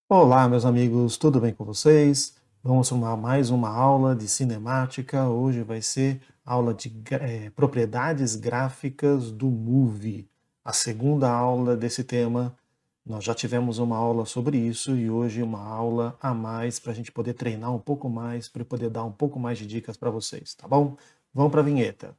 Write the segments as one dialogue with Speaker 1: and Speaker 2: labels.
Speaker 1: Olá, meus amigos, tudo bem com vocês? Vamos para mais uma aula de cinemática. Hoje vai ser aula de propriedades gráficas do movie, a segunda aula desse tema. Nós já tivemos uma aula sobre isso e hoje uma aula a mais para a gente poder treinar um pouco mais, para eu poder dar um pouco mais de dicas para vocês, tá bom? Vamos para a vinheta.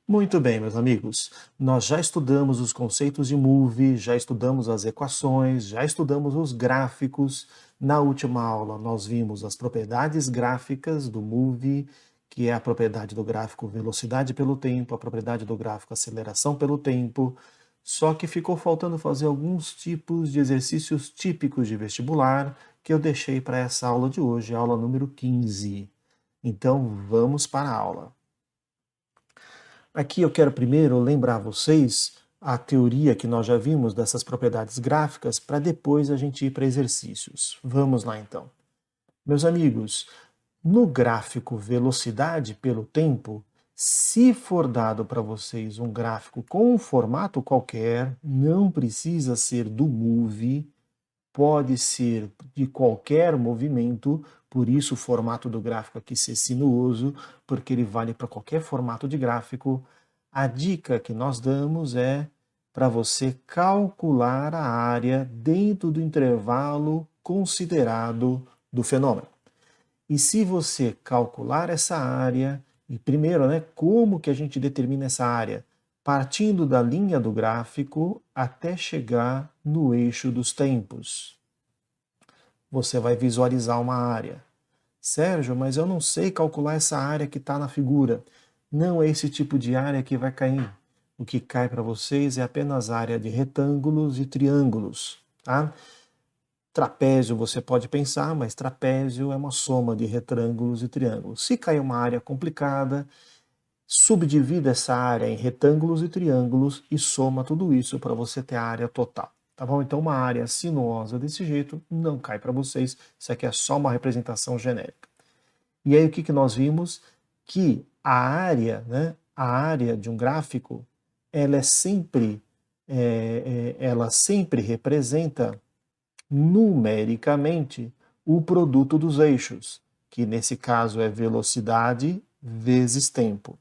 Speaker 1: Muito bem, meus amigos. Nós já estudamos os conceitos de movie, já estudamos as equações, já estudamos os gráficos. Na última aula, nós vimos as propriedades gráficas do movie, que é a propriedade do gráfico velocidade pelo tempo, a propriedade do gráfico aceleração pelo tempo. Só que ficou faltando fazer alguns tipos de exercícios típicos de vestibular que eu deixei para essa aula de hoje, aula número 15. Então, vamos para a aula. Aqui eu quero primeiro lembrar vocês a teoria que nós já vimos dessas propriedades gráficas para depois a gente ir para exercícios. Vamos lá então. Meus amigos, no gráfico velocidade pelo tempo, se for dado para vocês um gráfico com um formato qualquer, não precisa ser do movie, pode ser de qualquer movimento, por isso o formato do gráfico aqui ser sinuoso, porque ele vale para qualquer formato de gráfico. A dica que nós damos é para você calcular a área dentro do intervalo considerado do fenômeno. E se você calcular essa área, e primeiro, como que a gente determina essa área? Partindo da linha do gráfico até chegar no eixo dos tempos. Você vai visualizar uma área. Sérgio, mas eu não sei calcular essa área que está na figura. Não é esse tipo de área que vai cair. O que cai para vocês é apenas a área de retângulos e triângulos. Tá? Trapézio você pode pensar, mas trapézio é uma soma de retângulos e triângulos. Se cair uma área complicada, subdivida essa área em retângulos e triângulos e soma tudo isso para você ter a área total. Tá bom? Então uma área sinuosa desse jeito não cai para vocês, isso aqui é só uma representação genérica. E aí o que nós vimos? Que a área de um gráfico, ela sempre representa numericamente o produto dos eixos, que nesse caso é velocidade vezes tempo.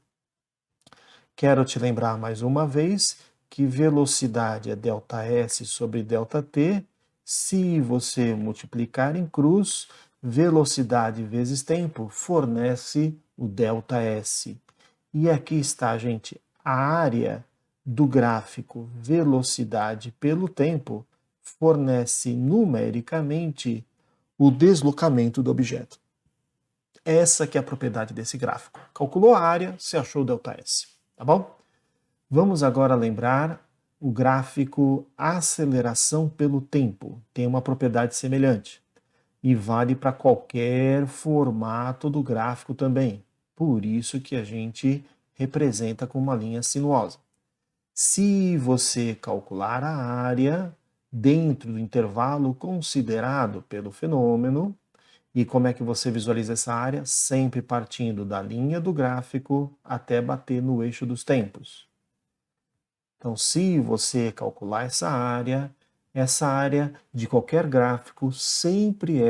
Speaker 1: Quero te lembrar mais uma vez que velocidade é ΔS sobre ΔT. Se você multiplicar em cruz, velocidade vezes tempo fornece o ΔS. E aqui está, gente, a área do gráfico velocidade pelo tempo fornece numericamente o deslocamento do objeto. Essa que é a propriedade desse gráfico. Calculou a área, você achou o ΔS. Tá bom? Vamos agora lembrar o gráfico aceleração pelo tempo. Tem uma propriedade semelhante e vale para qualquer formato do gráfico também. Por isso que a gente representa com uma linha sinuosa. Se você calcular a área dentro do intervalo considerado pelo fenômeno, e como é que você visualiza essa área? Sempre partindo da linha do gráfico até bater no eixo dos tempos. Então, se você calcular essa área de qualquer gráfico sempre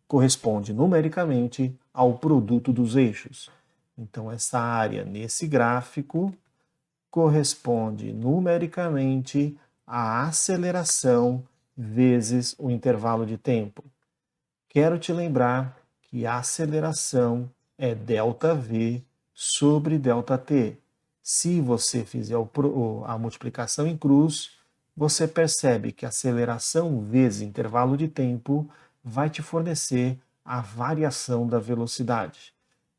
Speaker 1: corresponde numericamente ao produto dos eixos. Então, essa área nesse gráfico corresponde numericamente à aceleração vezes o intervalo de tempo. Quero te lembrar que a aceleração é ΔV sobre ΔT. Se você fizer a multiplicação em cruz, você percebe que a aceleração vezes intervalo de tempo vai te fornecer a variação da velocidade.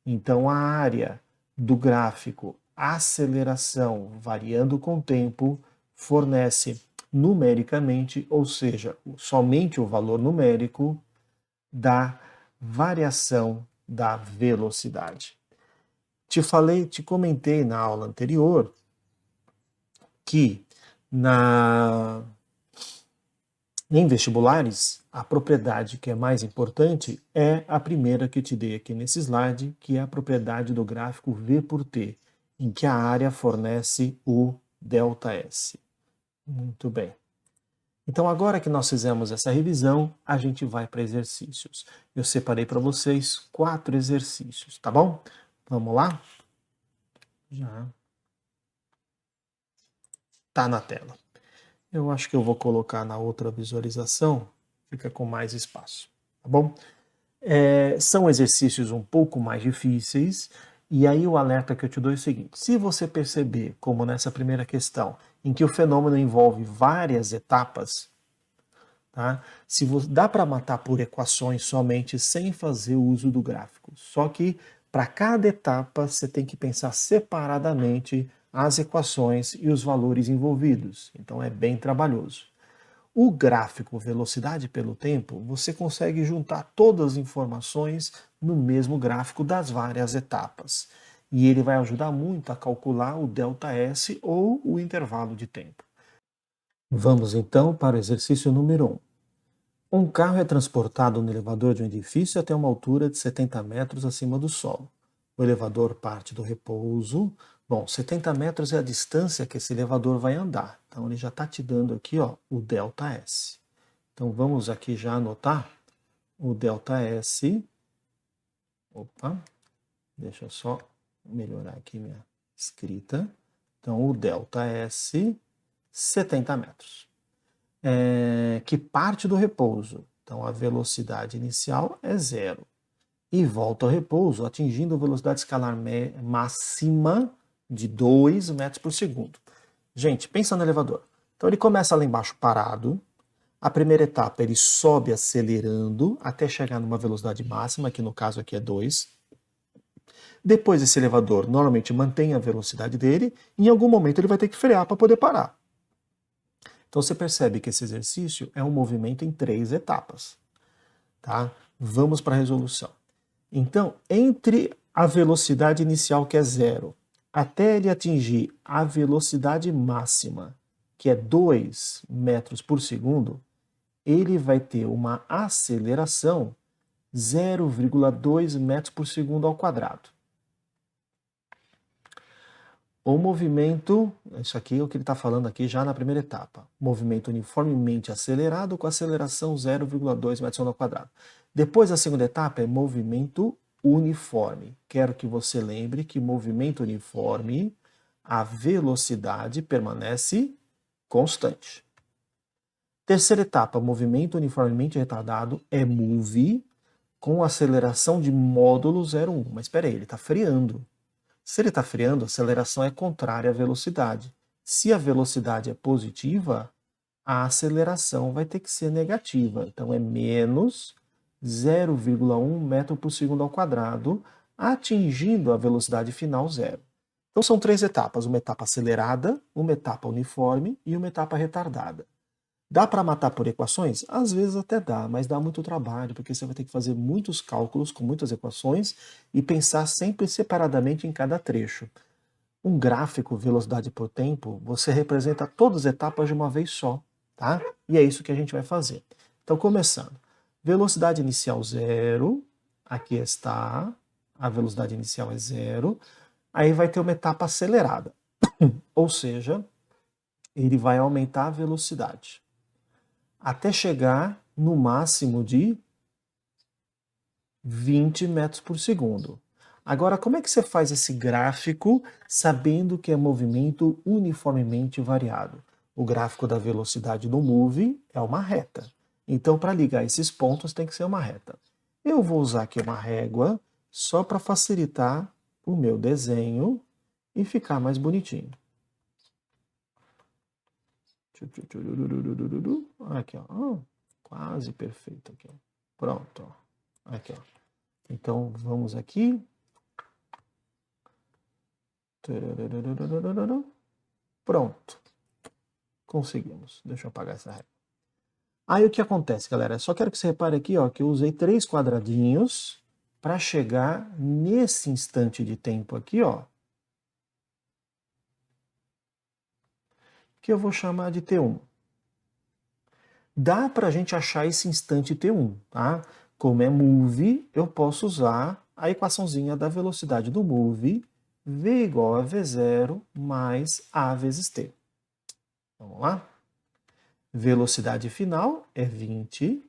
Speaker 1: Então, a área do gráfico aceleração variando com o tempo fornece numericamente, ou seja, somente o valor numérico da variação da velocidade. Te comentei na aula anterior que na Em vestibulares, a propriedade que é mais importante é a primeira que eu te dei aqui nesse slide, que é a propriedade do gráfico V por T, em que a área fornece o ΔS. Muito bem. Então, agora que nós fizemos essa revisão, a gente vai para exercícios. Eu separei para vocês 4 exercícios, tá bom? Vamos lá? Já está na tela. Eu acho que eu vou colocar na outra visualização, fica com mais espaço, tá bom? São exercícios um pouco mais difíceis, e aí o alerta que eu te dou é o seguinte: se você perceber, como nessa primeira questão, em que o fenômeno envolve várias etapas, tá? Dá para matar por equações somente sem fazer uso do gráfico. Só que para cada etapa você tem que pensar separadamente as equações e os valores envolvidos. Então é bem trabalhoso. O gráfico velocidade pelo tempo, você consegue juntar todas as informações no mesmo gráfico das várias etapas. E ele vai ajudar muito a calcular o ΔS ou o intervalo de tempo. Vamos então para o exercício número 1. Um carro é transportado no elevador de um edifício até uma altura de 70 metros acima do solo. O elevador parte do repouso. Bom, 70 metros é a distância que esse elevador vai andar. Então ele já está te dando aqui, ó, o ΔS. Então vamos aqui já anotar o ΔS. Opa, deixa eu só melhorar aqui minha escrita. Então o ΔS, 70 metros. Que parte do repouso. Então a velocidade inicial é 0. E volta ao repouso, atingindo a velocidade escalar máxima de 2 metros por segundo. Gente, pensa no elevador. Então ele começa lá embaixo parado. A primeira etapa ele sobe acelerando até chegar numa velocidade máxima, que no caso aqui é 2. Depois esse elevador normalmente mantém a velocidade dele. Em algum momento ele vai ter que frear para poder parar. Então você percebe que esse exercício é um movimento em 3 etapas. Tá? Vamos para a resolução. Então, entre a velocidade inicial, que é 0, até ele atingir a velocidade máxima, que é 2 metros por segundo, ele vai ter uma aceleração 0,2 metros por segundo ao quadrado. O movimento, isso aqui é o que ele está falando aqui já na primeira etapa. Movimento uniformemente acelerado com aceleração 0,2 metros ao quadrado. Depois a segunda etapa é movimento uniforme. Quero que você lembre que movimento uniforme, a velocidade permanece constante. Terceira etapa, movimento uniformemente retardado, é move com aceleração de módulo 0,1. Mas espera aí, ele está freando. Se ele está freando, a aceleração é contrária à velocidade. Se a velocidade é positiva, a aceleração vai ter que ser negativa. Então é menos 0,1 metro por segundo ao quadrado, atingindo a velocidade final 0. Então são 3 etapas, uma etapa acelerada, uma etapa uniforme e uma etapa retardada. Dá para matar por equações? Às vezes até dá, mas dá muito trabalho, porque você vai ter que fazer muitos cálculos com muitas equações e pensar sempre separadamente em cada trecho. Um gráfico, velocidade por tempo, você representa todas as etapas de uma vez só, tá? E é isso que a gente vai fazer. Então, começando. Velocidade inicial 0, aqui está, a velocidade inicial é 0. Aí vai ter uma etapa acelerada, ou seja, ele vai aumentar a velocidade até chegar no máximo de 20 metros por segundo. Agora, como é que você faz esse gráfico sabendo que é movimento uniformemente variado? O gráfico da velocidade do move é uma reta. Então, para ligar esses pontos, tem que ser uma reta. Eu vou usar aqui uma régua só para facilitar o meu desenho e ficar mais bonitinho. Aqui, ó. Quase perfeito aqui. Pronto, ó. Aqui, ó. Então vamos aqui. Pronto. Conseguimos. Deixa eu apagar essa régua. Aí o que acontece, galera? Só quero que você repare aqui, ó, que eu usei 3 quadradinhos para chegar nesse instante de tempo aqui, ó, que eu vou chamar de T1. Dá para a gente achar esse instante T1, tá? Como é move, eu posso usar a equaçãozinha da velocidade do move, V igual a V0 mais A vezes T. Vamos lá? Velocidade final é 20.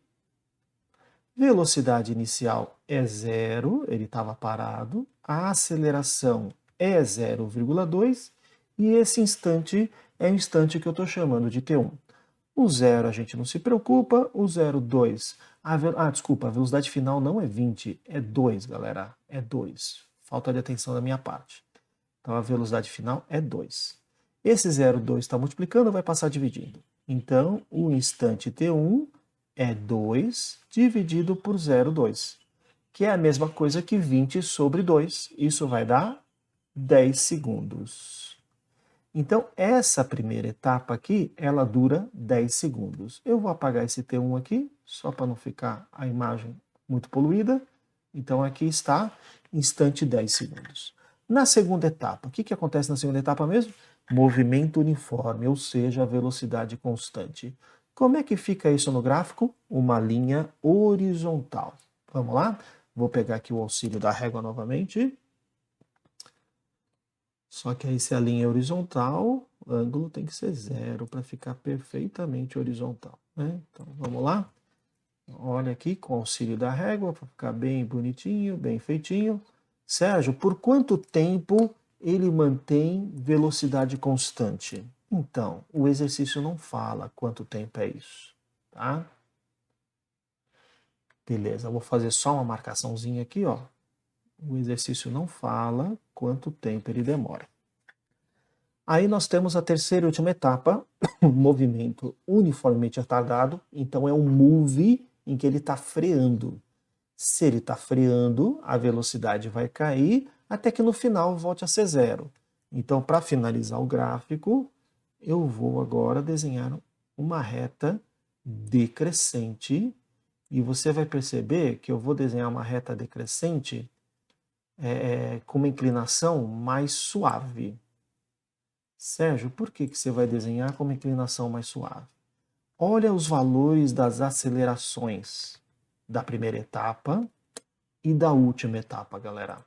Speaker 1: Velocidade inicial é 0, ele estava parado. A aceleração é 0,2. E esse instante é o instante que eu estou chamando de T1. O 0 a gente não se preocupa, o 0,2. Desculpa, a velocidade final não é 20, é 2, galera. É 2. Falta de atenção da minha parte. Então a velocidade final é 2. Esse 0,2 está multiplicando, vai passar dividindo. Então o instante T1 é 2 dividido por 0,2, que é a mesma coisa que 20 sobre 2. Isso vai dar 10 segundos. Então, essa primeira etapa aqui, ela dura 10 segundos. Eu vou apagar esse T1 aqui, só para não ficar a imagem muito poluída. Então, aqui está, instante 10 segundos. Na segunda etapa, o que acontece na segunda etapa mesmo? Movimento uniforme, ou seja, a velocidade constante. Como é que fica isso no gráfico? Uma linha horizontal. Vamos lá? Vou pegar aqui o auxílio da régua novamente. Só que aí se a linha é horizontal, o ângulo tem que ser 0 para ficar perfeitamente horizontal, né? Então vamos lá. Olha aqui com o auxílio da régua para ficar bem bonitinho, bem feitinho. Sérgio, por quanto tempo ele mantém velocidade constante? Então, o exercício não fala quanto tempo é isso, tá? Beleza, eu vou fazer só uma marcaçãozinha aqui, ó. O exercício não fala quanto tempo ele demora. Aí nós temos a terceira e última etapa, um movimento uniformemente retardado. Então é um move em que ele está freando. Se ele está freando, a velocidade vai cair até que no final volte a ser 0. Então, para finalizar o gráfico, eu vou agora desenhar uma reta decrescente. E você vai perceber que eu vou desenhar uma reta decrescente com uma inclinação mais suave. Sérgio, por que você vai desenhar com uma inclinação mais suave? Olha os valores das acelerações da primeira etapa e da última etapa, galera.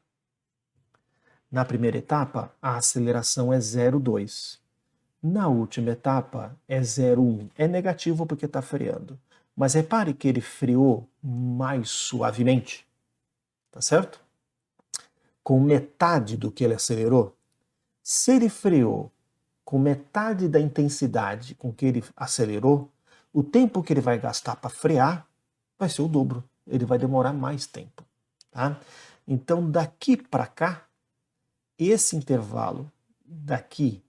Speaker 1: Na primeira etapa, a aceleração é 0,2. Na última etapa, é 0,1. É negativo porque está freando. Mas repare que ele freou mais suavemente, tá certo? Com metade do que ele acelerou. Se ele freou com metade da intensidade com que ele acelerou, o tempo que ele vai gastar para frear vai ser o dobro. Ele vai demorar mais tempo. Tá? Então, daqui para cá, esse intervalo daqui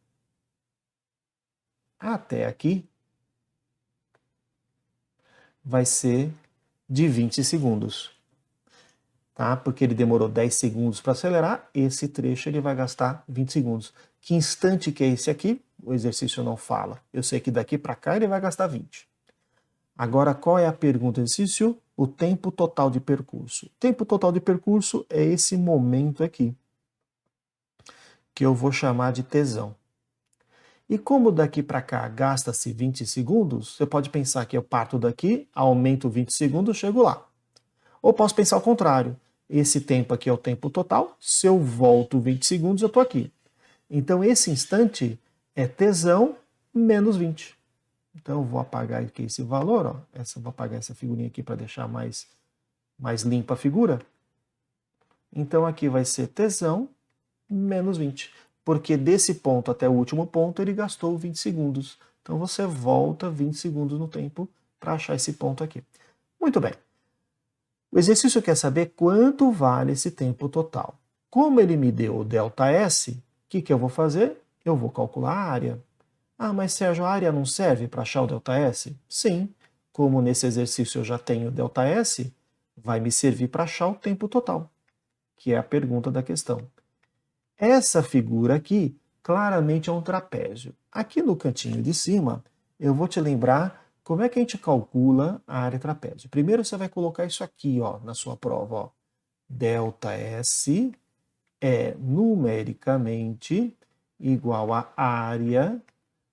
Speaker 1: até aqui vai ser de 20 segundos. Tá? Porque ele demorou 10 segundos para acelerar, esse trecho ele vai gastar 20 segundos. Que instante que é esse aqui? O exercício não fala. Eu sei que daqui para cá ele vai gastar 20. Agora, qual é a pergunta do exercício? O tempo total de percurso. O tempo total de percurso é esse momento aqui, que eu vou chamar de tesão. E como daqui para cá gasta-se 20 segundos, você pode pensar que eu parto daqui, aumento 20 segundos, chego lá. Ou posso pensar ao contrário. Esse tempo aqui é o tempo total, se eu volto 20 segundos, eu estou aqui. Então, esse instante é tesão menos 20. Então, eu vou apagar aqui esse valor. Ó. Vou apagar essa figurinha aqui para deixar mais limpa a figura. Então, aqui vai ser tesão menos 20. Porque desse ponto até o último ponto, ele gastou 20 segundos. Então, você volta 20 segundos no tempo para achar esse ponto aqui. Muito bem. O exercício quer saber quanto vale esse tempo total. Como ele me deu o ΔS, o que eu vou fazer? Eu vou calcular a área. Ah, mas Sérgio, a área não serve para achar o ΔS? Sim, como nesse exercício eu já tenho o ΔS, vai me servir para achar o tempo total, que é a pergunta da questão. Essa figura aqui claramente é um trapézio. Aqui no cantinho de cima, eu vou te lembrar como é que a gente calcula a área trapézio. Primeiro você vai colocar isso aqui, ó, na sua prova, ó. ΔS é numericamente igual à área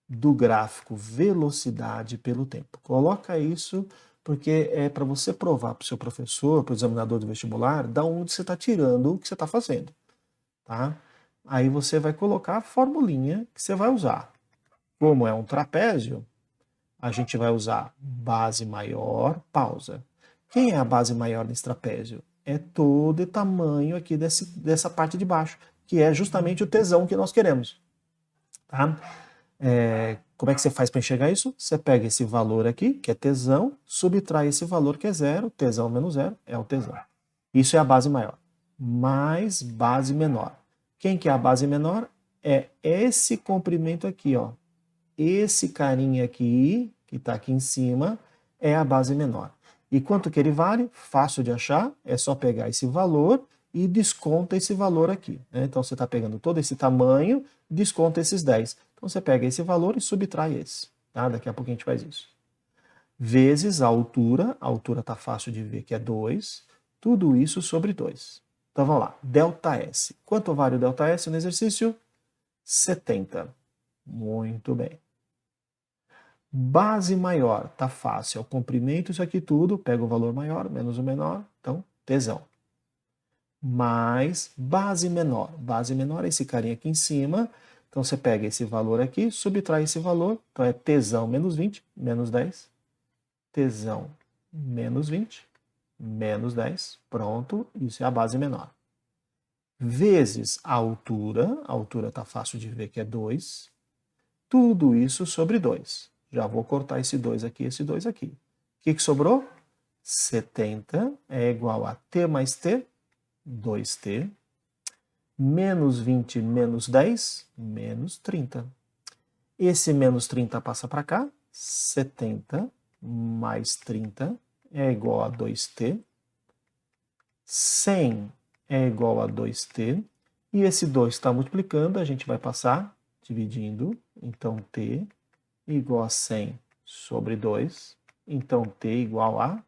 Speaker 1: do gráfico velocidade pelo tempo. Coloca isso porque é para você provar para o seu professor, para o examinador do vestibular, da onde você está tirando o que você está fazendo. Tá? Aí você vai colocar a formulinha que você vai usar. Como é um trapézio, a gente vai usar base maior, pausa. Quem é a base maior nesse trapézio? É todo o tamanho aqui dessa parte de baixo, que é justamente o tesão que nós queremos. Tá? Como é que você faz para enxergar isso? Você pega esse valor aqui, que é tesão, subtrai esse valor que é zero, tesão menos zero é o tesão. Isso é a base maior. Mais base menor. Quem que é a base menor? É esse comprimento aqui, ó. Esse carinha aqui, que está aqui em cima, é a base menor. E quanto que ele vale? Fácil de achar, é só pegar esse valor e desconta esse valor aqui. Né? Então você está pegando todo esse tamanho, desconta esses 10. Então você pega esse valor e subtrai esse. Tá? Daqui a pouco a gente faz isso. Vezes a altura está fácil de ver que é 2, tudo isso sobre 2. Então vamos lá, ΔS. Quanto vale o ΔS no exercício? 70. Muito bem. Base maior, tá fácil, é o comprimento, isso aqui tudo, pega o valor maior, menos o menor, então tesão. Mais base menor é esse carinha aqui em cima, então você pega esse valor aqui, subtrai esse valor, então é tesão menos 20, menos 10, tesão menos 20, menos 10, pronto, isso é a base menor. Vezes a altura tá fácil de ver que é 2, tudo isso sobre 2. Já vou cortar esse 2 aqui, esse 2 aqui. O que sobrou? 70 é igual a T mais T, 2T, menos 20 menos 10, menos 30. Esse menos 30 passa para cá, 70 mais 30 é igual a 2T, 100 é igual a 2T, e esse 2 está multiplicando, a gente vai passar dividindo, então T igual a 100 sobre 2, então T igual a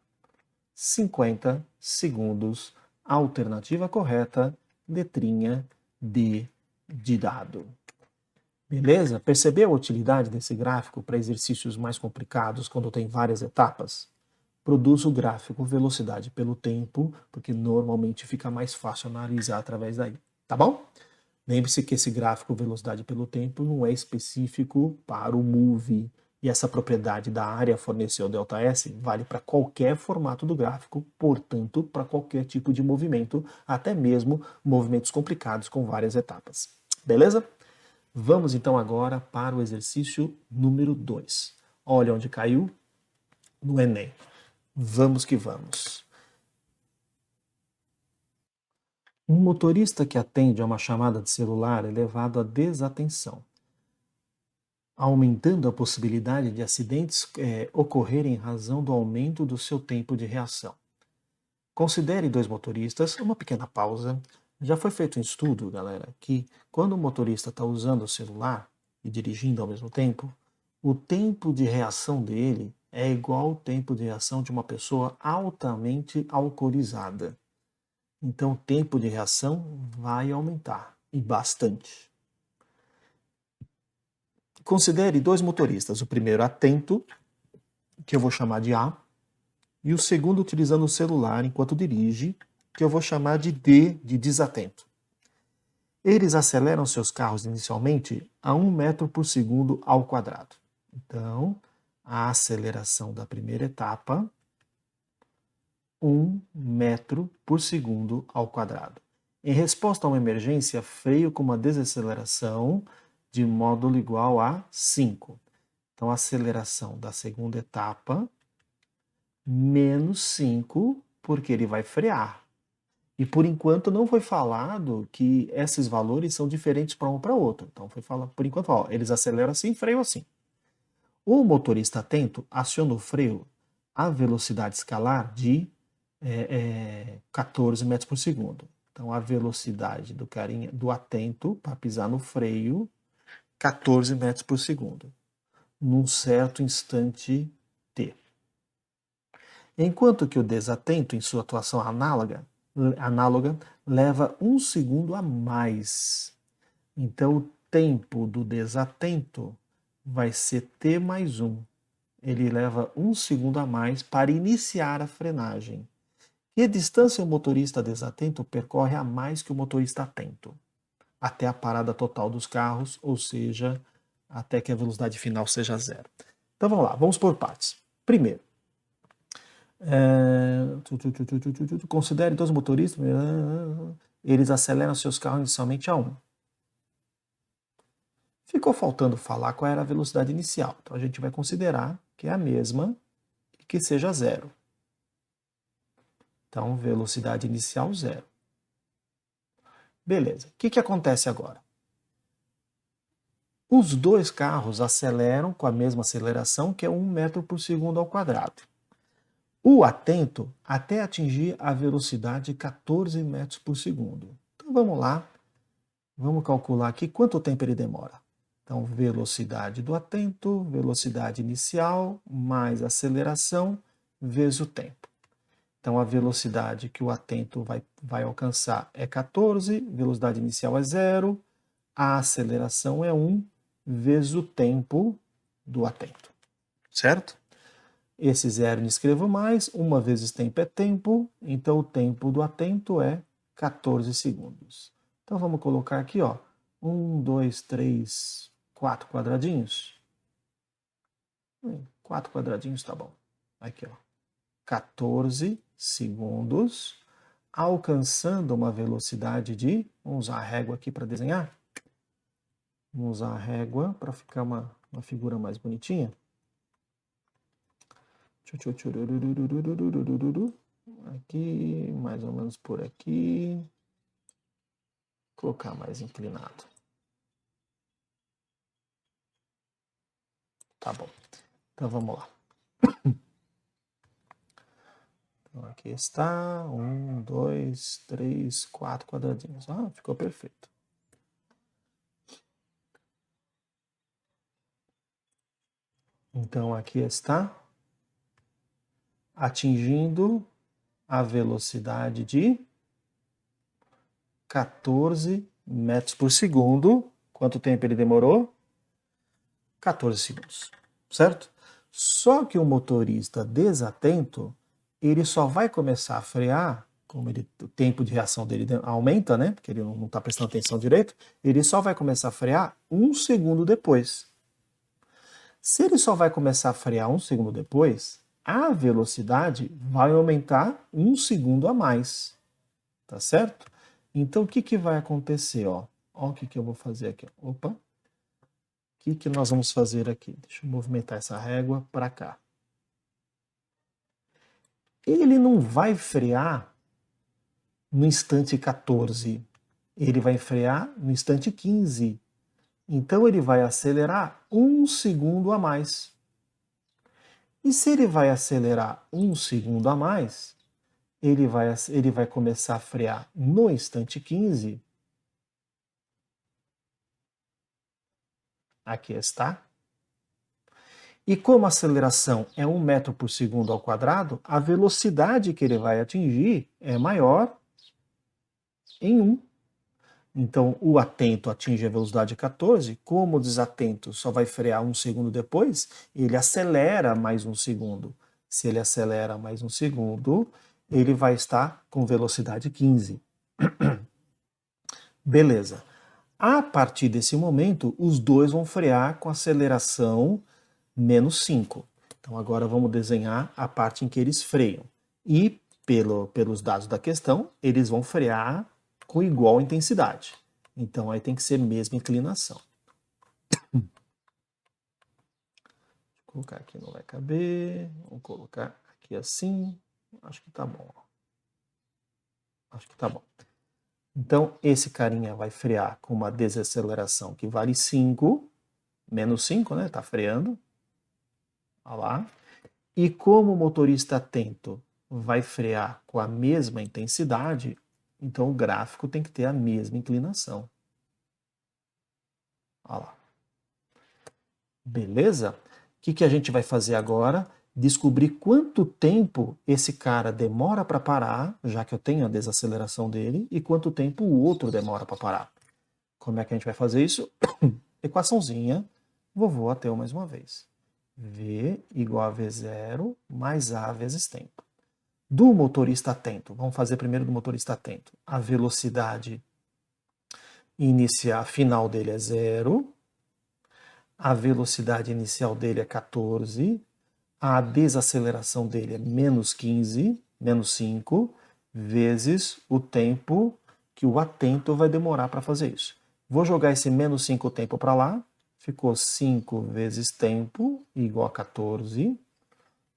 Speaker 1: 50 segundos. Alternativa correta, letrinha D de dado. Beleza? Percebeu a utilidade desse gráfico para exercícios mais complicados, quando tem várias etapas? Produz o gráfico velocidade pelo tempo, porque normalmente fica mais fácil analisar através daí. Tá bom? Lembre-se que esse gráfico velocidade pelo tempo não é específico para o MOVE, e essa propriedade da área forneceu ΔS vale para qualquer formato do gráfico, portanto, para qualquer tipo de movimento, até mesmo movimentos complicados com várias etapas. Beleza? Vamos então agora para o exercício número 2. Olha onde caiu no Enem. Vamos que vamos. Um motorista que atende a uma chamada de celular é levado à desatenção, aumentando a possibilidade de acidentes ocorrerem em razão do aumento do seu tempo de reação. Considere dois motoristas, uma pequena pausa. Já foi feito um estudo, galera, que quando o motorista está usando o celular e dirigindo ao mesmo tempo, o tempo de reação dele é igual ao tempo de reação de uma pessoa altamente alcoolizada. Então o tempo de reação vai aumentar, e bastante. Considere dois motoristas, o primeiro atento, que eu vou chamar de A, e o segundo utilizando o celular enquanto dirige, que eu vou chamar de D, de desatento. Eles aceleram seus carros inicialmente a 1 metro por segundo ao quadrado. Então, a aceleração da primeira etapa, 1 metro por segundo ao quadrado. Em resposta a uma emergência, freio com uma desaceleração de módulo igual a 5. Então, a aceleração da segunda etapa, menos 5, porque ele vai frear. E por enquanto não foi falado que esses valores são diferentes para um para outro. Então foi falado, por enquanto, ó, eles aceleram assim, freiam assim. O motorista atento aciona o freio a velocidade escalar de 14 metros por segundo. Então a velocidade do atento para pisar no freio, 14 metros por segundo, num certo instante T. Enquanto que o desatento, em sua atuação análoga, leva 1 segundo a mais. Então, o tempo do desatento vai ser t mais 1. Ele leva 1 segundo a mais para iniciar a frenagem. E a distância o motorista desatento percorre a mais que o motorista atento, até a parada total dos carros, ou seja, até que a velocidade final seja zero. Então vamos lá, vamos por partes. Primeiro, considere dois motoristas, eles aceleram seus carros inicialmente a 1. Ficou faltando falar qual era a velocidade inicial. Então a gente vai considerar que é a mesma e que seja zero. Então, velocidade inicial zero. Beleza. O que acontece agora? Os dois carros aceleram com a mesma aceleração, que é 1 metro por segundo ao quadrado. O atento até atingir a velocidade de 14 metros por segundo. Então vamos lá, vamos calcular aqui quanto tempo ele demora. Então, velocidade do atento, velocidade inicial, mais aceleração, vezes o tempo. Então, a velocidade que o atento vai alcançar é 14, velocidade inicial é 0, a aceleração é 1, vezes o tempo do atento. Certo? Esse 0 não escrevo mais, 1 vezes tempo é tempo, então o tempo do atento é 14 segundos. Então, vamos colocar aqui, ó, 1, 2, 3, 4 quadradinhos. 4 quadradinhos tá bom. Aqui, ó. 14 segundos, alcançando uma velocidade de... Vamos usar a régua aqui para desenhar? Vamos usar a régua para ficar uma figura mais bonitinha. Aqui, mais ou menos por aqui. Vou colocar mais inclinado. Tá bom. Então vamos lá. Então aqui está, 1, 2, 3, 4 quadradinhos. Ah, ficou perfeito. Então aqui está, atingindo a velocidade de 14 metros por segundo. Quanto tempo ele demorou? 14 segundos, certo? Só que o motorista desatento, ele só vai começar a frear, como o tempo de reação dele aumenta, né? Porque ele não está prestando atenção direito, ele só vai começar a frear 1 segundo depois. Se ele só vai começar a frear 1 segundo depois, a velocidade vai aumentar 1 segundo a mais, tá certo? Então, o que vai acontecer, ó? Ó o que eu vou fazer aqui. Opa! O que nós vamos fazer aqui? Deixa eu movimentar essa régua para cá. Ele não vai frear no instante 14, ele vai frear no instante 15. Então ele vai acelerar 1 segundo a mais. E se ele vai acelerar 1 segundo a mais, ele vai começar a frear no instante 15. Aqui está. E como a aceleração é 1 metro por segundo ao quadrado, a velocidade que ele vai atingir é maior em 1. Então, o atento atinge a velocidade 14, como o desatento só vai frear 1 segundo depois, ele acelera mais 1 segundo. Se ele acelera mais 1 segundo, ele vai estar com velocidade 15. Beleza. A partir desse momento, os dois vão frear com aceleração menos 5. Então, agora vamos desenhar a parte em que eles freiam. E, pelos dados da questão, eles vão frear com igual intensidade. Então, aí tem que ser mesma inclinação. Vou colocar aqui, não vai caber. Vou colocar aqui assim. Acho que tá bom. Acho que tá bom. Então, esse carinha vai frear com uma desaceleração que vale 5. Menos 5, né? Tá freando. Olha lá. E como o motorista atento vai frear com a mesma intensidade, então o gráfico tem que ter a mesma inclinação. Olha lá. Beleza? O que a gente vai fazer agora? Descobrir quanto tempo esse cara demora para parar, já que eu tenho a desaceleração dele, e quanto tempo o outro demora para parar. Como é que a gente vai fazer isso? Equaçãozinha, vovô ateu mais uma vez. V igual a V0 mais A vezes tempo. Do motorista atento, vamos fazer primeiro do motorista atento. A velocidade inicial, final dele é 0. A velocidade inicial dele é 14. A desaceleração dele é menos 15, menos 5, vezes o tempo que o atento vai demorar para fazer isso. Vou jogar esse menos 5 tempo para lá. Ficou 5 vezes tempo igual a 14.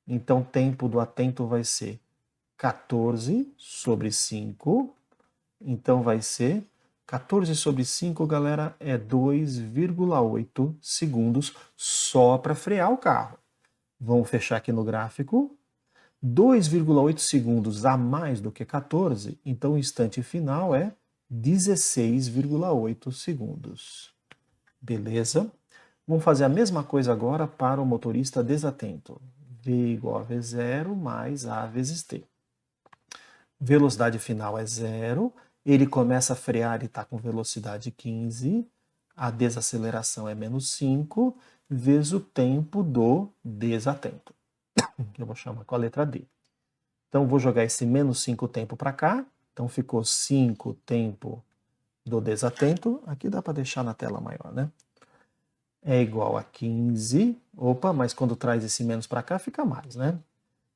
Speaker 1: Então, tempo do atento vai ser 14 sobre 5. Então, vai ser 14 sobre 5, galera, é 2,8 segundos só para frear o carro. Vamos fechar aqui no gráfico. 2,8 segundos a mais do que 14, então o instante final é 16,8 segundos. Beleza? Vamos fazer a mesma coisa agora para o motorista desatento. V igual a V0 mais A vezes T. Velocidade final é 0. Ele começa a frear e está com velocidade 15. A desaceleração é menos 5, vezes o tempo do desatento. Eu vou chamar com a letra D. Então, vou jogar esse menos 5 tempo para cá. Então, ficou 5 tempo do desatento. Aqui dá para deixar na tela maior, né? É igual a 15. Opa, mas quando traz esse menos para cá, fica mais, né?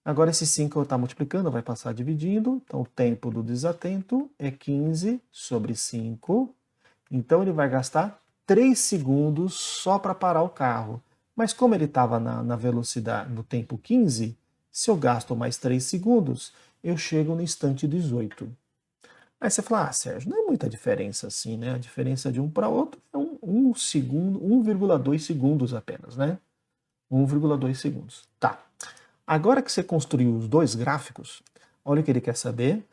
Speaker 1: Agora, esse 5 está multiplicando, vai passar dividindo. Então, o tempo do desatento é 15 sobre 5. Então, ele vai gastar 3 segundos só para parar o carro. Mas como ele estava na velocidade, no tempo 15, se eu gasto mais 3 segundos, eu chego no instante 18. Aí você fala, Sérgio, não é muita diferença assim, né? A diferença de um para outro é 1 segundo, 1,2 segundos apenas, né? 1,2 segundos. Tá. Agora que você construiu os dois gráficos, olha o que ele quer saber.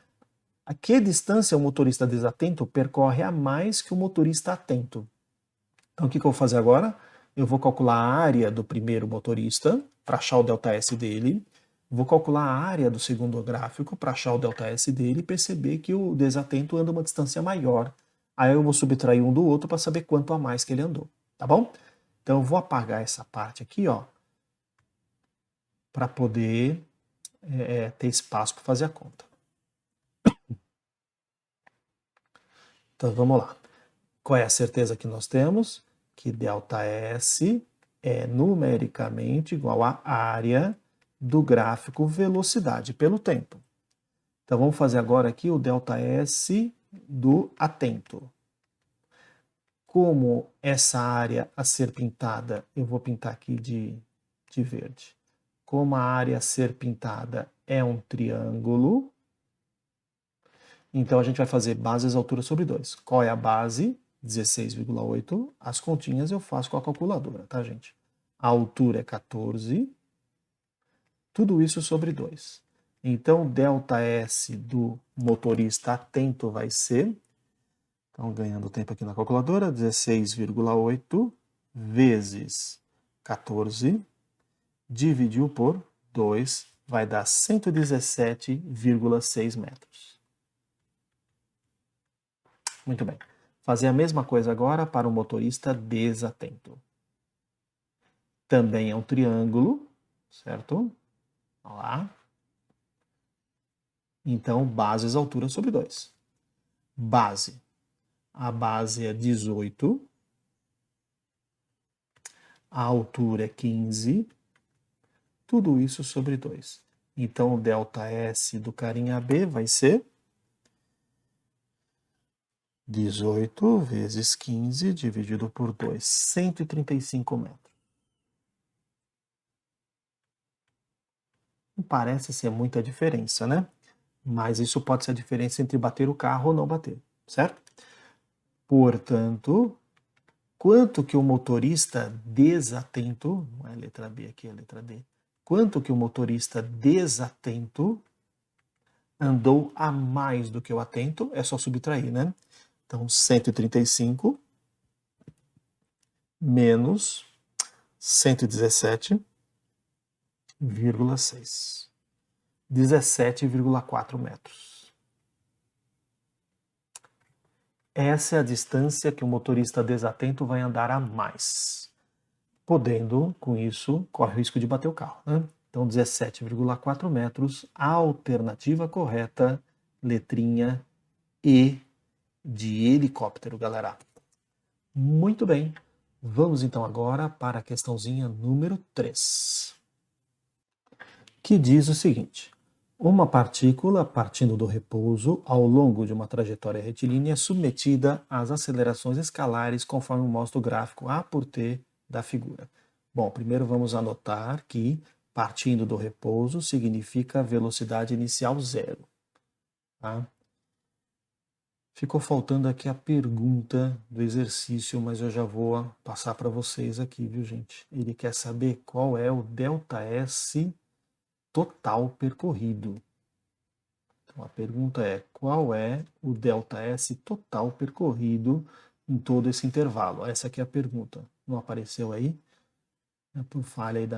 Speaker 1: A que distância o motorista desatento percorre a mais que o motorista atento? Então, o que eu vou fazer agora? Eu vou calcular a área do primeiro motorista, para achar o ΔS dele. Vou calcular a área do segundo gráfico, para achar o ΔS dele e perceber que o desatento anda uma distância maior. Aí eu vou subtrair um do outro para saber quanto a mais que ele andou, tá bom? Então, eu vou apagar essa parte aqui, ó, para poder ter espaço para fazer a conta. Então, vamos lá. Qual é a certeza que nós temos? Que ΔS é numericamente igual à área do gráfico velocidade pelo tempo. Então vamos fazer agora aqui o ΔS do atento. Como essa área a ser pintada, eu vou pintar aqui de verde. Como a área a ser pintada é um triângulo, então a gente vai fazer bases altura sobre 2. Qual é a base? 16,8. As continhas eu faço com a calculadora, tá, gente? A altura é 14. Tudo isso sobre 2. Então, ΔS do motorista atento vai ser, então ganhando tempo aqui na calculadora, 16,8 vezes 14, dividiu por 2, vai dar 117,6 metros. Muito bem. Fazer a mesma coisa agora para o motorista desatento. Também é um triângulo, certo? Olha lá. Então, bases altura sobre 2. Base. A base é 18. A altura é 15. Tudo isso sobre 2. Então, o ΔS do carinha B vai ser 18 vezes 15 dividido por 2, 135 metros. Não parece ser muita diferença, né? Mas isso pode ser a diferença entre bater o carro ou não bater, certo? Portanto, quanto que o motorista desatento, não é a letra B aqui, é a letra D, quanto que o motorista desatento andou a mais do que o atento, é só subtrair, né? Então, 135 menos 117,6. 17,4 metros. Essa é a distância que o motorista desatento vai andar a mais. podendo, com isso, corre o risco de bater o carro, né? Então, 17,4 metros, alternativa correta, letrinha E de helicóptero, galera. Muito bem, vamos então agora para a questãozinha número 3, que diz o seguinte: uma partícula partindo do repouso ao longo de uma trajetória retilínea é submetida às acelerações escalares conforme mostra o gráfico A por T da figura. Bom, primeiro vamos anotar que partindo do repouso significa velocidade inicial zero. Tá? Ficou faltando aqui a pergunta do exercício, mas eu já vou passar para vocês aqui, viu, gente? Ele quer saber qual é o ΔS total percorrido. Então a pergunta é: qual é o ΔS total percorrido em todo esse intervalo? Essa aqui é a pergunta. Não apareceu aí? É por falha aí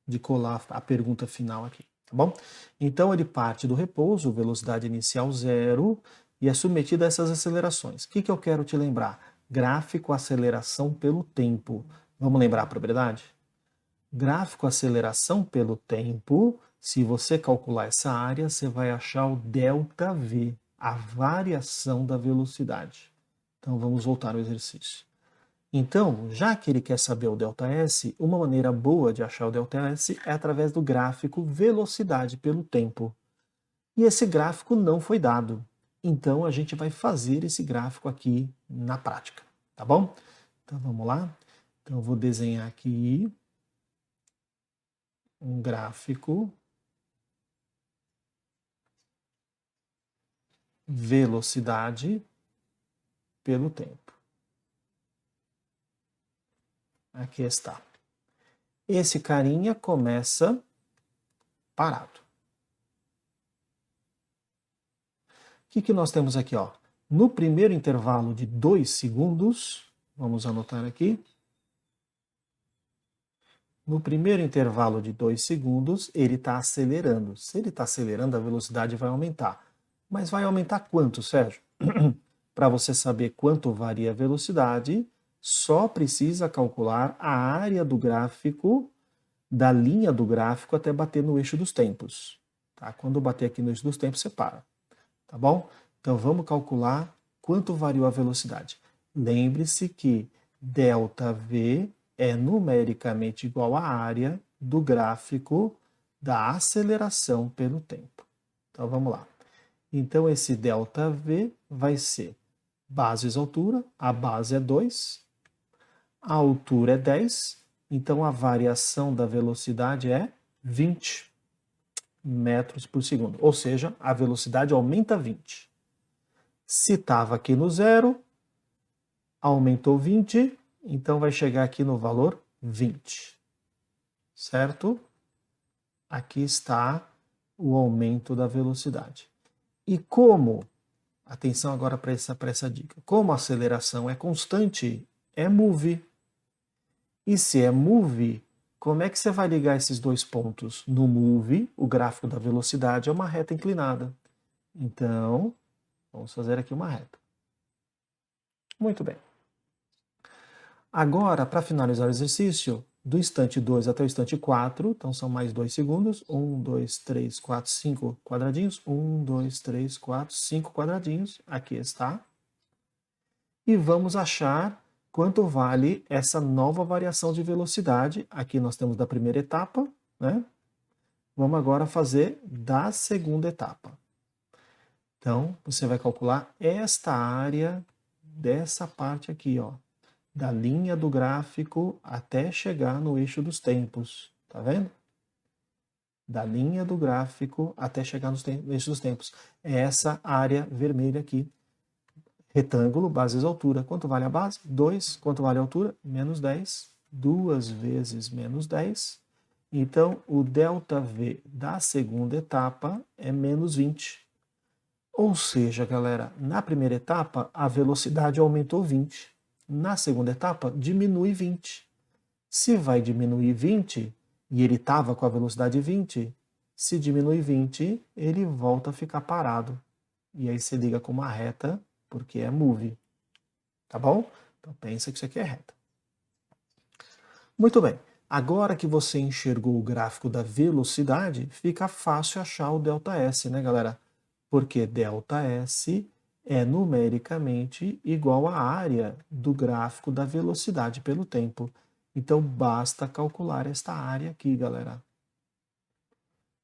Speaker 1: de colar a pergunta final aqui, tá bom? Então ele parte do repouso, velocidade inicial zero, e é submetido a essas acelerações. O que eu quero te lembrar? Gráfico aceleração pelo tempo. Vamos lembrar a propriedade? Gráfico aceleração pelo tempo, se você calcular essa área, você vai achar o ΔV, a variação da velocidade. Então vamos voltar ao exercício. Então, já que ele quer saber o ΔS, uma maneira boa de achar o ΔS é através do gráfico velocidade pelo tempo. E esse gráfico não foi dado. Então a gente vai fazer esse gráfico aqui na prática, tá bom? Então vamos lá. Então eu vou desenhar aqui um gráfico velocidade pelo tempo. Aqui está. Esse carinha começa parado. O que nós temos aqui? Ó? No primeiro intervalo de 2 segundos, vamos anotar aqui. No primeiro intervalo de 2 segundos, ele está acelerando. Se ele está acelerando, a velocidade vai aumentar. Mas vai aumentar quanto, Sérgio? Para você saber quanto varia a velocidade, só precisa calcular a área do gráfico, da linha do gráfico até bater no eixo dos tempos. Tá? Quando bater aqui no eixo dos tempos, você para. Tá bom? Então vamos calcular quanto variou a velocidade. Lembre-se que ΔV é numericamente igual à área do gráfico da aceleração pelo tempo. Então vamos lá. Então esse ΔV vai ser base vezes altura, a base é 2, a altura é 10, então a variação da velocidade é 20 metros por segundo, ou seja, a velocidade aumenta 20. Se estava aqui no zero, aumentou 20, então vai chegar aqui no valor 20, certo? Aqui está o aumento da velocidade. E como, atenção agora para essa dica, como a aceleração é constante, é move. E se é move, como é que você vai ligar esses dois pontos? No move, o gráfico da velocidade é uma reta inclinada. Então, vamos fazer aqui uma reta. Muito bem. Agora, para finalizar o exercício, do instante 2 até o instante 4, então são mais 2 segundos. 1, 2, 3, 4, 5 quadradinhos. 1, 2, 3, 4, 5 quadradinhos. Aqui está. E vamos achar quanto vale essa nova variação de velocidade. Aqui nós temos da primeira etapa, né? Vamos agora fazer da segunda etapa. Então, você vai calcular esta área dessa parte aqui, ó, da linha do gráfico até chegar no eixo dos tempos. Tá vendo? Da linha do gráfico até chegar no eixo dos tempos. É essa área vermelha aqui. Retângulo, base vezes altura. Quanto vale a base? 2. Quanto vale a altura? Menos 10. 2 vezes menos 10. Então, o ΔV da segunda etapa é menos 20. Ou seja, galera, na primeira etapa, a velocidade aumentou 20. Na segunda etapa, diminui 20. Se vai diminuir 20, e ele estava com a velocidade 20, se diminui 20, ele volta a ficar parado. E aí você liga com uma reta, porque é move. Tá bom? Então pensa que isso aqui é reta. Muito bem. Agora que você enxergou o gráfico da velocidade, fica fácil achar o ΔS, né, galera? Porque ΔS é numericamente igual à área do gráfico da velocidade pelo tempo. Então, basta calcular esta área aqui, galera.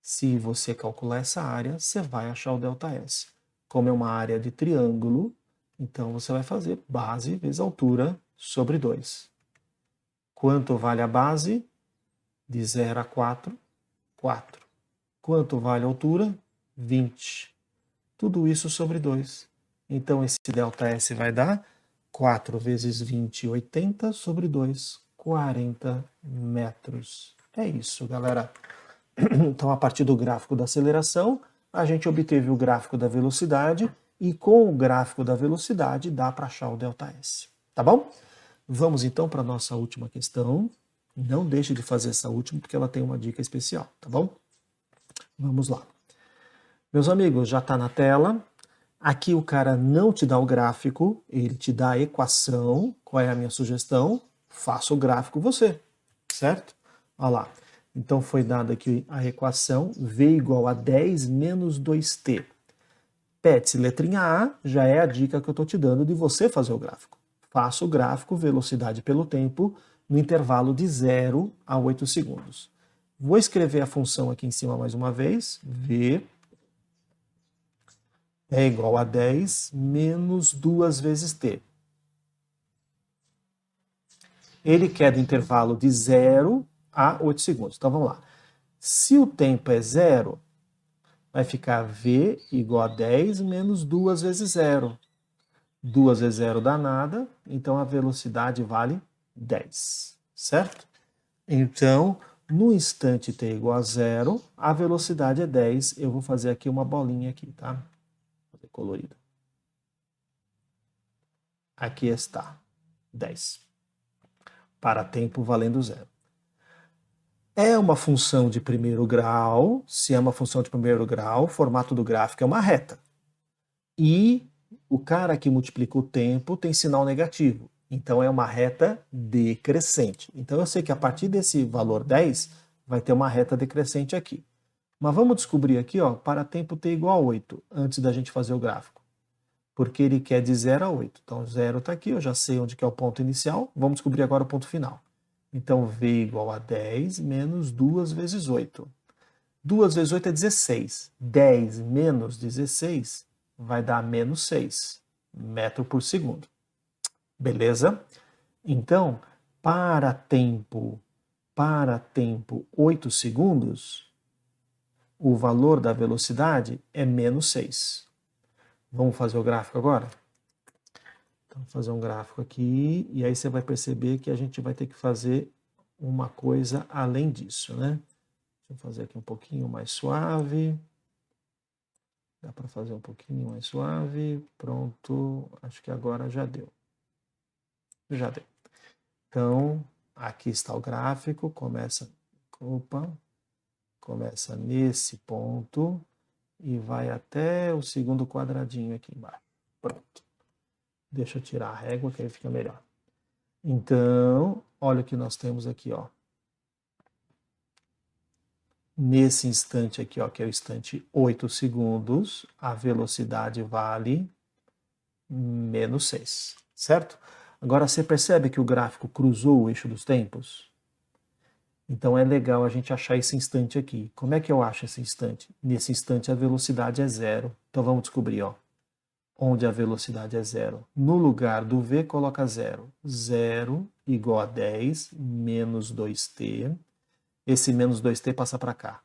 Speaker 1: Se você calcular essa área, você vai achar o ΔS. Como é uma área de triângulo, então você vai fazer base vezes altura sobre 2. Quanto vale a base? De 0 a 4, 4. Quanto vale a altura? 20. Tudo isso sobre 2. Então, esse ΔS vai dar 4 vezes 20, 80, sobre 2, 40 metros. É isso, galera. Então, a partir do gráfico da aceleração, a gente obteve o gráfico da velocidade e com o gráfico da velocidade dá para achar o ΔS. Tá bom? Vamos então para a nossa última questão. Não deixe de fazer essa última porque ela tem uma dica especial, tá bom? Vamos lá. Meus amigos, já está na tela. Aqui o cara não te dá o gráfico, ele te dá a equação. Qual é a minha sugestão? Faça o gráfico você, certo? Olha lá. Então foi dada aqui a equação V igual a 10 menos 2t. PETS, letrinha A, já é a dica que eu estou te dando de você fazer o gráfico. Faça o gráfico velocidade pelo tempo no intervalo de 0 a 8 segundos. Vou escrever a função aqui em cima mais uma vez. V é igual a 10 menos 2 vezes t. Ele quer do intervalo de 0 a 8 segundos. Então vamos lá. Se o tempo é 0, vai ficar V igual a 10 menos 2 vezes 0. 2 vezes 0 dá nada, então a velocidade vale 10, certo? Então, no instante t igual a 0, a velocidade é 10. Eu vou fazer aqui uma bolinha aqui, tá? Vou fazer colorida. Aqui está, 10. Para tempo valendo 0. É uma função de primeiro grau. Se é uma função de primeiro grau, o formato do gráfico é uma reta. E o cara que multiplica o tempo tem sinal negativo. Então é uma reta decrescente. Então eu sei que a partir desse valor 10 vai ter uma reta decrescente aqui. Mas vamos descobrir aqui, ó, para tempo t igual a 8, antes da gente fazer o gráfico. Porque ele quer de 0 a 8. Então 0 está aqui, eu já sei onde que é o ponto inicial. Vamos descobrir agora o ponto final. Então V igual a 10 menos 2 vezes 8. 2 vezes 8 é 16. 10 menos 16 vai dar menos 6 metros por segundo. Beleza? Então, para tempo 8 segundos, o valor da velocidade é menos 6. Vamos fazer o gráfico agora? Então, vou fazer um gráfico aqui, e aí você vai perceber que a gente vai ter que fazer uma coisa além disso, né? Deixa eu fazer aqui um pouquinho mais suave. Dá para fazer um pouquinho mais suave. Pronto. Acho que agora já deu. Já deu. Então, aqui está o gráfico. Começa nesse ponto e vai até o segundo quadradinho aqui embaixo. Pronto. Deixa eu tirar a régua que aí fica melhor. Então, olha o que nós temos aqui, ó. Nesse instante aqui, ó, que é o instante 8 segundos, a velocidade vale menos 6, certo? Agora você percebe que o gráfico cruzou o eixo dos tempos? Então é legal a gente achar esse instante aqui. Como é que eu acho esse instante? Nesse instante a velocidade é 0. Então vamos descobrir, ó. Onde a velocidade é 0. No lugar do V, coloca 0. 0 igual a 10 menos 2t. Esse menos 2t passa para cá.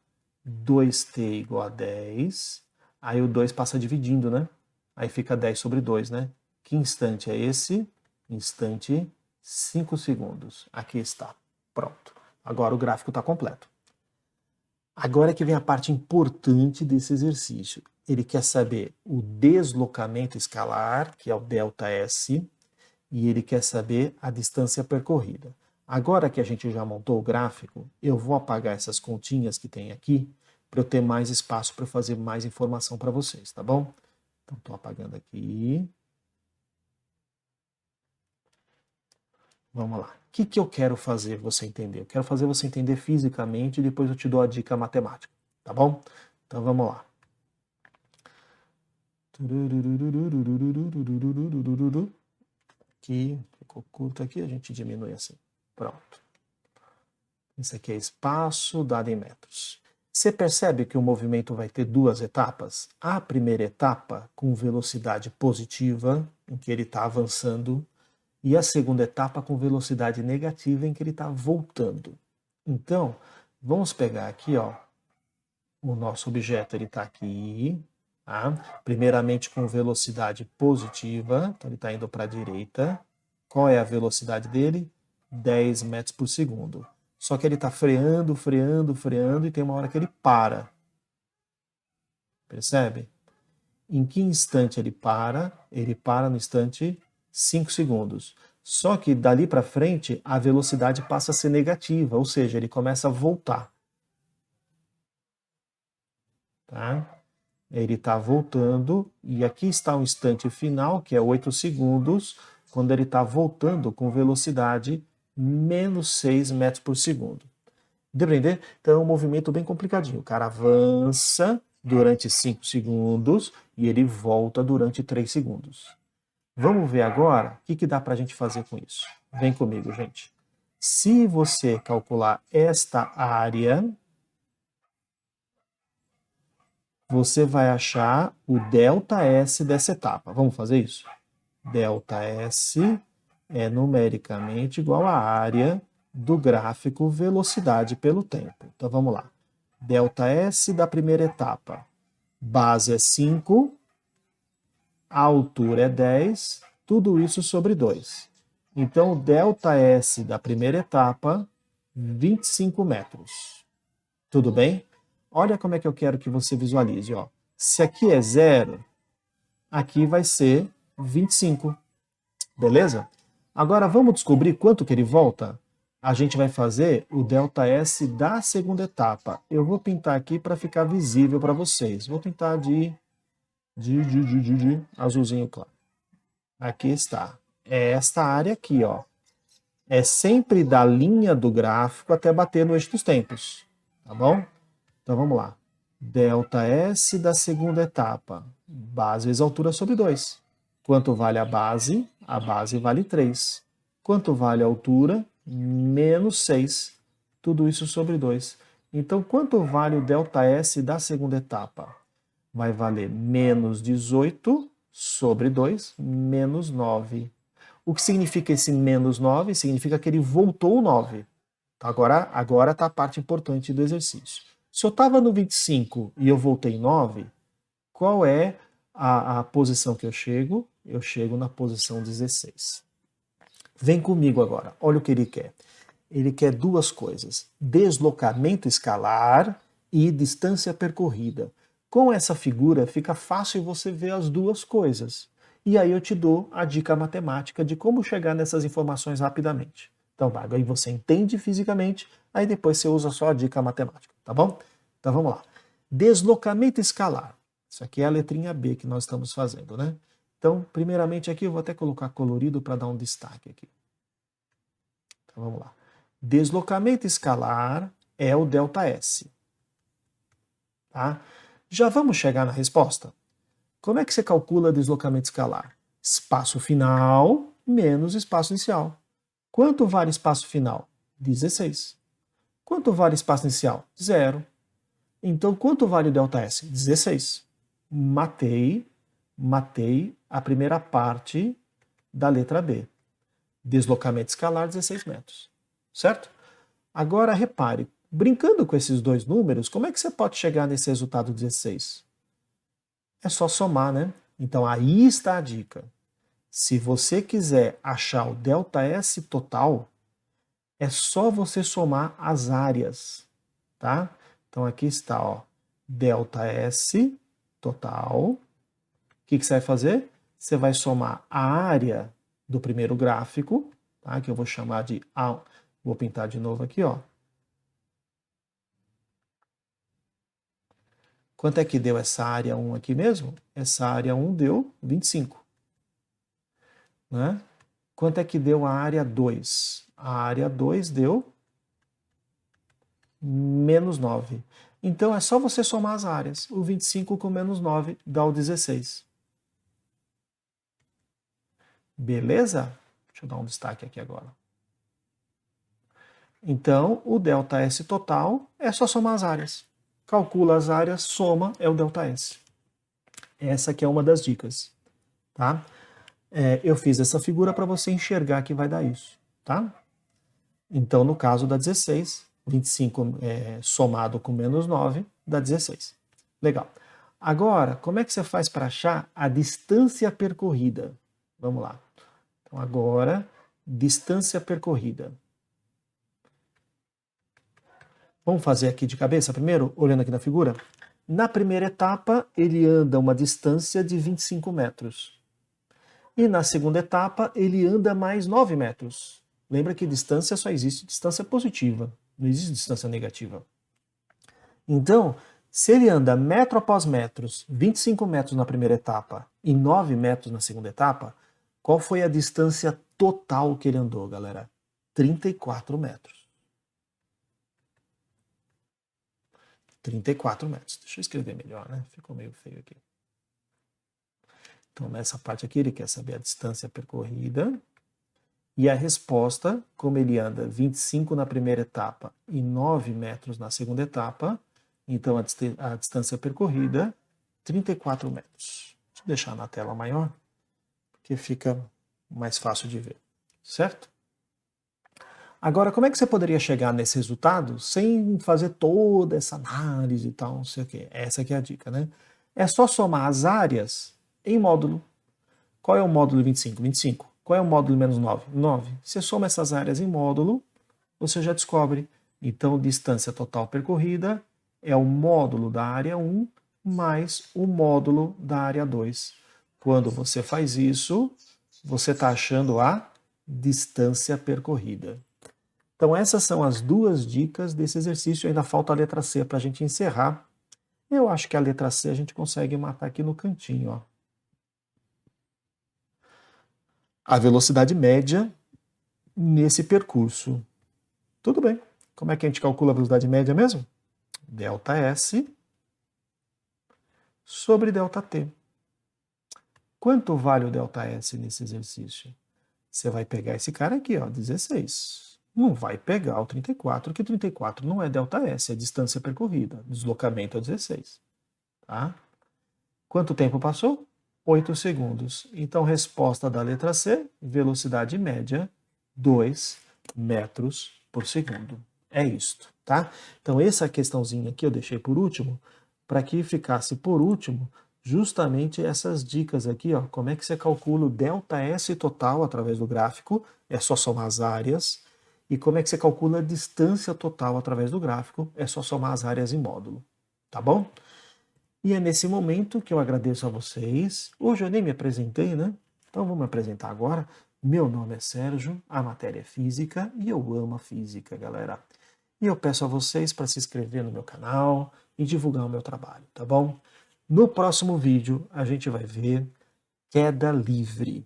Speaker 1: 2t igual a 10. Aí o 2 passa dividindo, né? Aí fica 10 sobre 2, né? Que instante é esse? Instante 5 segundos. Aqui está. Pronto. Agora o gráfico está completo. Agora é que vem a parte importante desse exercício. Ele quer saber o deslocamento escalar, que é o ΔS, e ele quer saber a distância percorrida. Agora que a gente já montou o gráfico, eu vou apagar essas continhas que tem aqui para eu ter mais espaço para fazer mais informação para vocês, tá bom? Então, estou apagando aqui. Vamos lá. O que eu quero fazer você entender? Eu quero fazer você entender fisicamente e depois eu te dou a dica matemática, tá bom? Então vamos lá. Aqui, ficou curto aqui, a gente diminui assim. Pronto. Isso aqui é espaço dado em metros. Você percebe que o movimento vai ter duas etapas? A primeira etapa com velocidade positiva, em que ele está avançando, e a segunda etapa com velocidade negativa, em que ele está voltando. Então, vamos pegar aqui, ó, o nosso objeto, ele está aqui, tá? Primeiramente com velocidade positiva, então ele está indo para a direita. Qual é a velocidade dele? 10 metros por segundo. Só que ele está freando, freando, freando e tem uma hora que ele para. Percebe? Em que instante ele para? Ele para no instante 5 segundos. Só que dali para frente a velocidade passa a ser negativa, ou seja, ele começa a voltar. Tá? Ele está voltando e aqui está o instante final, que é 8 segundos, quando ele está voltando com velocidade menos 6 metros por segundo. Deu para entender? Então é um movimento bem complicadinho. O cara avança durante 5 segundos e ele volta durante 3 segundos. Vamos ver agora o que dá para a gente fazer com isso. Vem comigo, gente. Se você calcular esta área, você vai achar o ΔS dessa etapa. Vamos fazer isso? ΔS é numericamente igual à área do gráfico velocidade pelo tempo. Então vamos lá. ΔS da primeira etapa. Base é 5, a altura é 10, tudo isso sobre 2. Então, o ΔS da primeira etapa, 25 metros. Tudo bem? Olha como é que eu quero que você visualize. Ó. Se aqui é 0, aqui vai ser 25. Beleza? Agora vamos descobrir quanto que ele volta? A gente vai fazer o ΔS da segunda etapa. Eu vou pintar aqui para ficar visível para vocês. Vou pintar de azulzinho claro. Aqui está. É esta área aqui, ó. É sempre da linha do gráfico até bater no eixo dos tempos. Tá bom? Então vamos lá. ΔS da segunda etapa. Base vezes altura sobre 2. Quanto vale a base? A base vale 3. Quanto vale a altura? Menos 6. Tudo isso sobre 2. Então, quanto vale o ΔS da segunda etapa? Vai valer menos 18 sobre 2, menos 9. O que significa esse menos 9? Significa que ele voltou 9. Agora está a parte importante do exercício. Se eu estava no 25 e eu voltei 9, qual é a posição que eu chego? Eu chego na posição 16. Vem comigo agora, olha o que ele quer. Ele quer duas coisas: deslocamento escalar e distância percorrida. Com essa figura fica fácil você ver as duas coisas. E aí eu te dou a dica matemática de como chegar nessas informações rapidamente. Então, vai, aí você entende fisicamente, aí depois você usa só a dica matemática, tá bom? Então vamos lá. Deslocamento escalar. Isso aqui é a letrinha B que nós estamos fazendo, né? Então, primeiramente aqui eu vou até colocar colorido para dar um destaque aqui. Então vamos lá. Deslocamento escalar é o ΔS. Tá? Já vamos chegar na resposta? Como é que você calcula deslocamento escalar? Espaço final menos espaço inicial. Quanto vale espaço final? 16. Quanto vale espaço inicial? 0. Então, quanto vale o ΔS? 16. Matei a primeira parte da letra B. Deslocamento escalar, 16 metros. Certo? Agora, repare, brincando com esses dois números, como é que você pode chegar nesse resultado 16? É só somar, né? Então, aí está a dica. Se você quiser achar o ΔS total, é só você somar as áreas, tá? Então, aqui está, ó, ΔS total. O que você vai fazer? Você vai somar a área do primeiro gráfico, tá? Que eu vou chamar de A. Vou pintar de novo aqui, ó. Quanto é que deu essa área 1 aqui mesmo? Essa área 1 deu 25. Né? Quanto é que deu a área 2? A área 2 deu menos 9. Então é só você somar as áreas. O 25 com menos 9 dá o 16. Beleza? Deixa eu dar um destaque aqui agora. Então, o ΔS total é só somar as áreas. Calcula as áreas, soma, é o ΔS. Essa aqui é uma das dicas. Tá? Eu fiz essa figura para você enxergar que vai dar isso. Tá? Então, no caso da 16, 25 somado com menos 9 dá 16. Legal. Agora, como é que você faz para achar a distância percorrida? Vamos lá. Então, agora, distância percorrida. Vamos fazer aqui de cabeça primeiro, olhando aqui na figura? Na primeira etapa, ele anda uma distância de 25 metros. E na segunda etapa, ele anda mais 9 metros. Lembra que distância só existe distância positiva, não existe distância negativa. Então, se ele anda metro após metro, 25 metros na primeira etapa e 9 metros na segunda etapa, qual foi a distância total que ele andou, galera? 34 metros. 34 metros. Deixa eu escrever melhor, né? Ficou meio feio aqui. Então, nessa parte aqui, ele quer saber a distância percorrida. E a resposta, como ele anda 25 na primeira etapa e 9 metros na segunda etapa, então a distância percorrida, 34 metros. Deixa eu deixar na tela maior, porque fica mais fácil de ver, certo? Agora, como é que você poderia chegar nesse resultado sem fazer toda essa análise e tal, não sei o quê? Essa aqui é a dica, né? É só somar as áreas em módulo. Qual é o módulo 25? 25. Qual é o módulo menos 9? 9. Você soma essas áreas em módulo, você já descobre. Então, distância total percorrida é o módulo da área 1 mais o módulo da área 2. Quando você faz isso, você está achando a distância percorrida. Então, essas são as duas dicas desse exercício. Ainda falta a letra C para a gente encerrar. Eu acho que a letra C a gente consegue matar aqui no cantinho, ó. A velocidade média nesse percurso. Tudo bem. Como é que a gente calcula a velocidade média mesmo? ΔS sobre ΔT. Quanto vale o ΔS nesse exercício? Você vai pegar esse cara aqui, ó, 16. Não vai pegar o 34, que 34 não é ΔS, é distância percorrida. Deslocamento é 16. Tá? Quanto tempo passou? 8 segundos. Então, resposta da letra C, velocidade média, 2 metros por segundo. É isto, tá? Então, essa questãozinha aqui eu deixei por último, para que ficasse por último justamente essas dicas aqui, ó. Como é que você calcula o ΔS total através do gráfico? É só somar as áreas. E como é que você calcula a distância total através do gráfico? É só somar as áreas em módulo. Tá bom? E é nesse momento que eu agradeço a vocês. Hoje eu nem me apresentei, né? Então vou me apresentar agora. Meu nome é Sérgio, a matéria é física e eu amo a física, galera. E eu peço a vocês para se inscrever no meu canal e divulgar o meu trabalho, tá bom? No próximo vídeo a gente vai ver queda livre.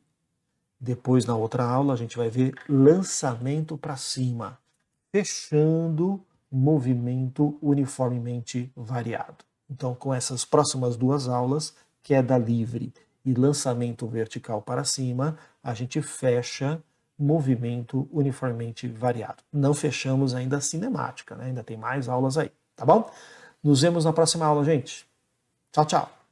Speaker 1: Depois, na outra aula, a gente vai ver lançamento para cima, fechando movimento uniformemente variado. Então, com essas próximas duas aulas, queda livre e lançamento vertical para cima, a gente fecha movimento uniformemente variado. Não fechamos ainda a cinemática, né? Ainda tem mais aulas aí, tá bom? Nos vemos na próxima aula, gente. Tchau, tchau.